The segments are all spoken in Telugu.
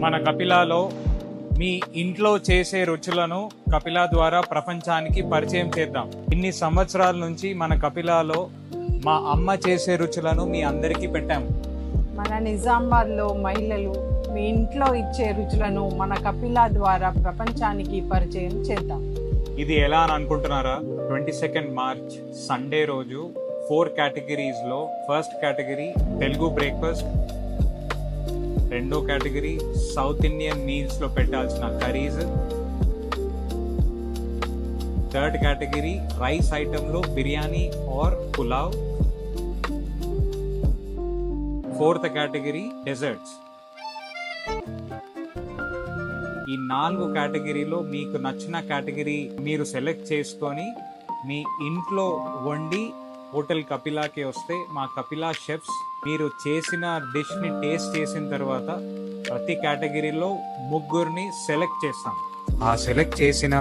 మన కపిలాలో మీ ఇంట్లో చేసే రుచులను కపిలా ద్వారా ప్రపంచానికి పరిచయం చేద్దాం. ఇన్ని సంవత్సరాల నుంచి మన కపిలాలో మా అమ్మ చేసే రుచులను మీ అందరికీ పెట్టాము. మన నిజామాబాద్లో మహిళలు మీ ఇంట్లో ఇచ్చే రుచులను మన కపిలా ద్వారా ప్రపంచానికి పరిచయం చేద్దాం. ఇది ఎలా అని అనుకుంటున్నారా? 22 మార్చ్ సండే రోజు 4 కేటగిరీస్లో ఫస్ట్ కేటగిరీ తెలుగు బ్రేక్ఫాస్ట్, రెండో కేటగిరీ సౌత్ ఇండియన్ మీల్స్లో పెట్టాల్సిన కర్రీస్, థర్డ్ కేటగిరీ రైస్ ఐటెంలో biryani or pulao, fourth category desserts. ఈ 4 కేటగిరీలో మీకు నచ్చిన కేటగిరీ మీరు సెలెక్ట్ చేసుకొని మీ ఇంట్లో వండి హోటల్ కపిలాకి వస్తే మా కపిలా షెఫ్స్ మీరు చేసిన డిష్ని టేస్ట్ చేసిన తర్వాత ప్రతి కేటగిరీలో ముగ్గురిని సెలెక్ట్ చేస్తాం. ఆ సెలెక్ట్ చేసిన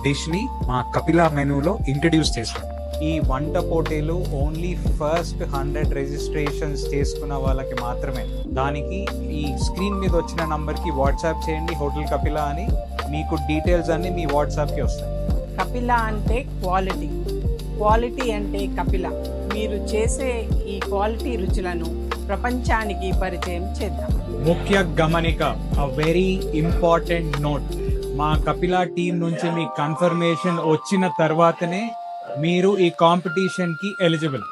డిష్ని మా కపిలా మెనూలో ఇంట్రడ్యూస్ చేస్తాం. ఈ వంట పోటీలు ఓన్లీ ఫస్ట్ 100 రిజిస్ట్రేషన్స్ చేసుకున్న వాళ్ళకి మాత్రమే. దానికి ఈ స్క్రీన్ మీద వచ్చిన నంబర్కి వాట్సాప్ చేయండి హోటల్ కపిలా అని, మీకు డీటెయిల్స్ అన్ని మీ వాట్సాప్కి వస్తాయి. కపిలా అంటే క్వాలిటీ, క్వాలిటీ అంటే కపిలా. మీరు చేసే ఈ క్వాలిటీ రుచులను ప్రపంచానికి పరిచయం చేద్దాం. ముఖ్య గమనిక, అ వెరీ ఇంపార్టెంట్ నోట్, మా కపిలా టీం నుంచి మీ కన్ఫర్మేషన్ వచ్చిన తర్వాతనే మీరు ఈ కాంపిటీషన్కి ఎలిజిబుల్.